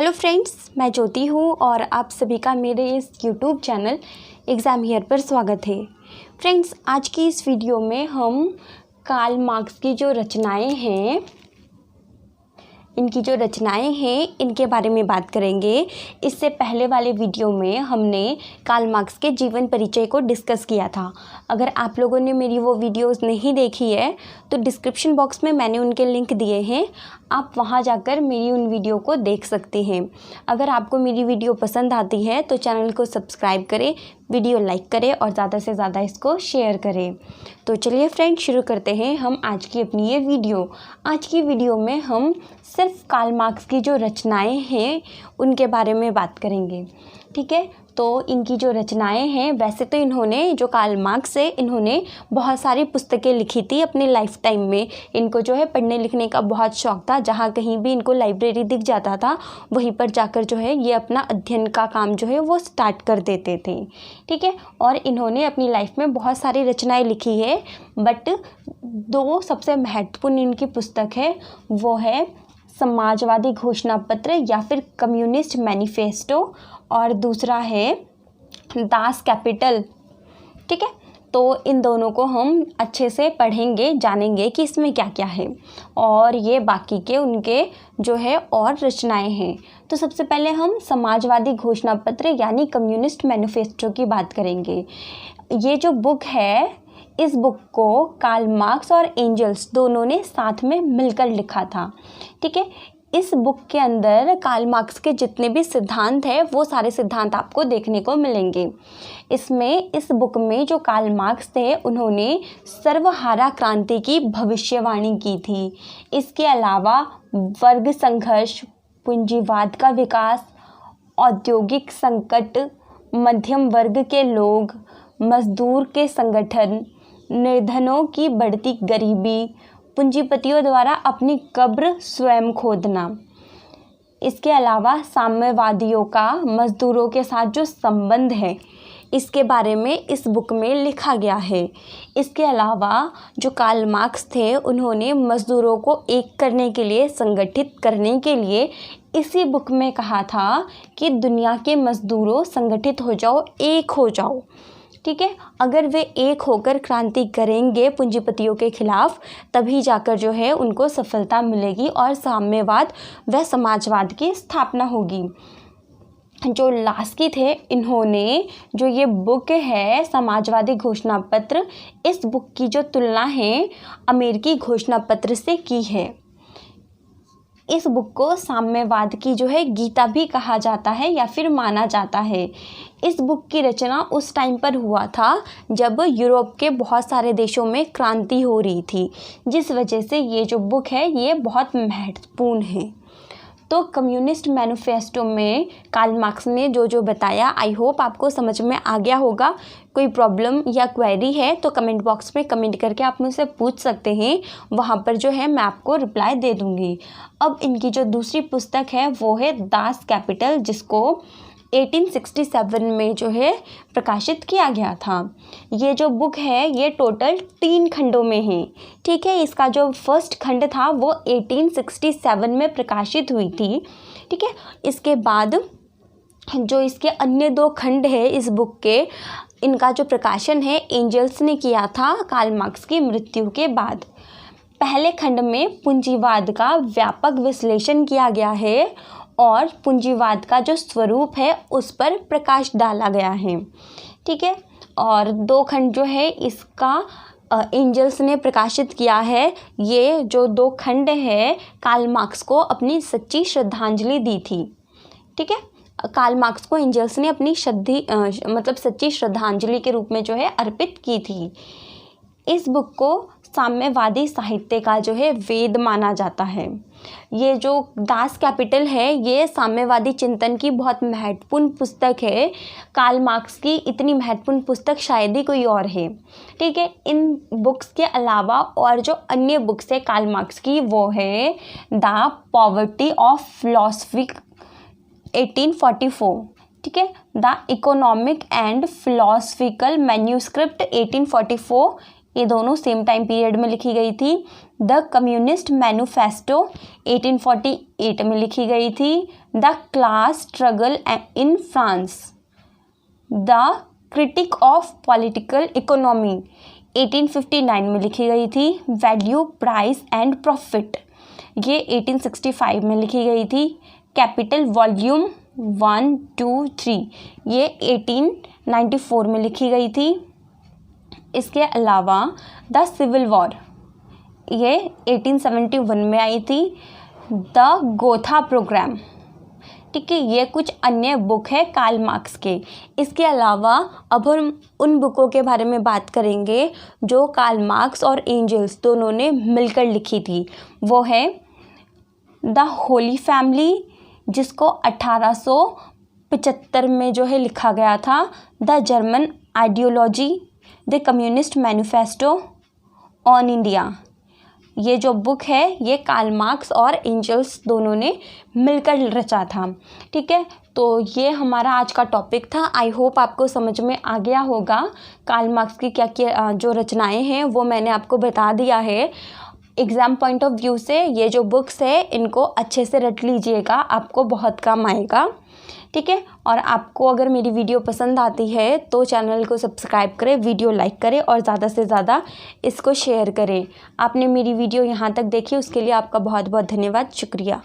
Hello friends, मैं ज्योति हूँ और आप सभी का मेरे इस यूट्यूब चैनल एग्ज़ाम हियर पर स्वागत है। फ्रेंड्स, आज की इस वीडियो में हम कार्ल मार्क्स की जो रचनाएं हैं इनके बारे में बात करेंगे। इससे पहले वाले वीडियो में हमने कार्ल मार्क्स के जीवन परिचय को डिस्कस किया था। अगर आप लोगों ने मेरी वो वीडियोस नहीं देखी है तो डिस्क्रिप्शन बॉक्स में मैंने उनके लिंक दिए हैं, आप वहां जाकर मेरी उन वीडियो को देख सकते हैं। अगर आपको मेरी वीडियो पसंद आती है तो चैनल को सब्सक्राइब करें, वीडियो लाइक करें और ज़्यादा से ज़्यादा इसको शेयर करें। तो चलिए फ्रेंड्स, शुरू करते हैं हम आज की अपनी ये वीडियो। आज की वीडियो में हम सिर्फ कार्ल मार्क्स की जो रचनाएं हैं उनके बारे में बात करेंगे। ठीक है, तो इनकी जो रचनाएं हैं, वैसे तो इन्होंने जो कार्ल मार्क्स है इन्होंने बहुत सारी पुस्तकें लिखी थी अपने लाइफ टाइम में। इनको जो है पढ़ने लिखने का बहुत शौक़ था। जहाँ कहीं भी इनको लाइब्रेरी दिख जाता था वहीं पर जाकर जो है ये अपना अध्ययन का काम जो है वो स्टार्ट कर देते थे। ठीक है, और इन्होंने अपनी लाइफ में बहुत सारी रचनाएँ लिखी है, बट दो सबसे महत्वपूर्ण इनकी पुस्तक है वो है समाजवादी घोषणा पत्र या फिर कम्युनिस्ट मैनिफेस्टो, और दूसरा है दास कैपिटल। ठीक है, तो इन दोनों को हम अच्छे से पढ़ेंगे, जानेंगे कि इसमें क्या क्या है और ये बाकी के उनके जो है और रचनाएं हैं। तो सबसे पहले हम समाजवादी घोषणा पत्र यानी कम्युनिस्ट मैनिफेस्टो की बात करेंगे। ये जो बुक है, इस बुक को कार्ल मार्क्स और एंजल्स दोनों ने साथ में मिलकर लिखा था। ठीक है, इस बुक के अंदर कार्ल मार्क्स के जितने भी सिद्धांत हैं वो सारे सिद्धांत आपको देखने को मिलेंगे। इस बुक में जो कार्ल मार्क्स थे उन्होंने सर्वहारा क्रांति की भविष्यवाणी की थी। इसके अलावा वर्ग संघर्ष, पूंजीवाद का विकास, औद्योगिक संकट, मध्यम वर्ग के लोग, मजदूर के संगठन, निर्धनों की बढ़ती गरीबी, पूंजीपतियों द्वारा अपनी कब्र स्वयं खोदना, इसके अलावा साम्यवादियों का मजदूरों के साथ जो संबंध है इसके बारे में इस बुक में लिखा गया है। इसके अलावा जो कार्ल मार्क्स थे उन्होंने मजदूरों को एक करने के लिए, संगठित करने के लिए इसी बुक में कहा था कि दुनिया के मजदूरों संगठित हो जाओ, एक हो जाओ। ठीक है, अगर वे एक होकर क्रांति करेंगे पूंजीपतियों के खिलाफ तभी जाकर जो है उनको सफलता मिलेगी और साम्यवाद व समाजवाद की स्थापना होगी। जो लास्की थे, इन्होंने जो ये बुक है समाजवादी घोषणा पत्र, इस बुक की जो तुलना है अमेरिकी घोषणा पत्र से की है। इस बुक को साम्यवाद की जो है गीता भी कहा जाता है या फिर माना जाता है। इस बुक की रचना उस टाइम पर हुआ था जब यूरोप के बहुत सारे देशों में क्रांति हो रही थी, जिस वजह से ये जो बुक है ये बहुत महत्वपूर्ण है। तो कम्युनिस्ट मैनिफेस्टो में कार्ल मार्क्स ने जो जो बताया, आई होप आपको समझ में आ गया होगा। कोई प्रॉब्लम या क्वेरी है तो कमेंट बॉक्स में कमेंट करके आप मुझसे पूछ सकते हैं, वहाँ पर जो है मैं आपको रिप्लाई दे दूँगी। अब इनकी जो दूसरी पुस्तक है वो है दास कैपिटल, जिसको 1867 में जो है प्रकाशित किया गया था। ये जो बुक है ये टोटल 3 खंडों में है। ठीक है, इसका जो फर्स्ट खंड था वो 1867 में प्रकाशित हुई थी। ठीक है, इसके बाद जो इसके अन्य 2 खंड है इस बुक के, इनका जो प्रकाशन है एंजल्स ने किया था कार्ल मार्क्स की मृत्यु के बाद। पहले खंड में पूंजीवाद का व्यापक विश्लेषण किया गया है और पूंजीवाद का जो स्वरूप है उस पर प्रकाश डाला गया है। ठीक है, और 2 खंड जो है इसका एंजल्स ने प्रकाशित किया है। ये जो 2 खंड है कार्ल मार्क्स को अपनी सच्ची श्रद्धांजलि दी थी। ठीक है, कार्ल मार्क्स को एंजल्स ने अपनी सच्ची श्रद्धांजलि के रूप में जो है अर्पित की थी। इस बुक को साम्यवादी साहित्य का जो है वेद माना जाता है। ये जो दास कैपिटल है ये साम्यवादी चिंतन की बहुत महत्वपूर्ण पुस्तक है। कार्ल मार्क्स की इतनी महत्वपूर्ण पुस्तक शायद ही कोई और है। ठीक है, इन बुक्स के अलावा और जो अन्य बुक्स है कार्ल मार्क्स की वो है द पॉवर्टी ऑफ फिलॉसफी 1844। ठीक है, the economic and philosophical manuscript 1844, ये दोनों सेम टाइम पीरियड में लिखी गई थी। द कम्युनिस्ट मैनिफेस्टो 1848 में लिखी गई थी। The class struggle in France, the critic of political economy 1859 में लिखी गई थी। वैल्यू, प्राइस एंड प्रॉफिट ये 1865 में लिखी गई थी। कैपिटल वॉल्यूम 1, 2, 3 ये 1894 में लिखी गई थी। इसके अलावा द सिविल वॉर ये 1871 में आई थी। द गोथा प्रोग्राम, ठीक है, ये कुछ अन्य बुक है कार्ल मार्क्स के। इसके अलावा अब हम उन बुकों के बारे में बात करेंगे जो कार्ल मार्क्स और एंजल्स दोनों ने मिलकर लिखी थी। वो है द होली फैमिली, जिसको 1875 में जो है लिखा गया था। The German ideology, the communist manifesto on India, ये जो बुक है ये कार्ल मार्क्स और एंजल्स दोनों ने मिलकर रचा था। ठीक है, तो ये हमारा आज का टॉपिक था। आई होप आपको समझ में आ गया होगा। कार्ल मार्क्स की क्या क्या जो रचनाएं हैं वो मैंने आपको बता दिया है। एग्ज़ाम पॉइंट ऑफ व्यू से ये जो बुक्स है इनको अच्छे से रट लीजिएगा, आपको बहुत काम आएगा। ठीक है, और आपको अगर मेरी वीडियो पसंद आती है तो चैनल को सब्सक्राइब करें, वीडियो लाइक करें और ज़्यादा से ज़्यादा इसको शेयर करें। आपने मेरी वीडियो यहाँ तक देखी उसके लिए आपका बहुत बहुत धन्यवाद, शुक्रिया।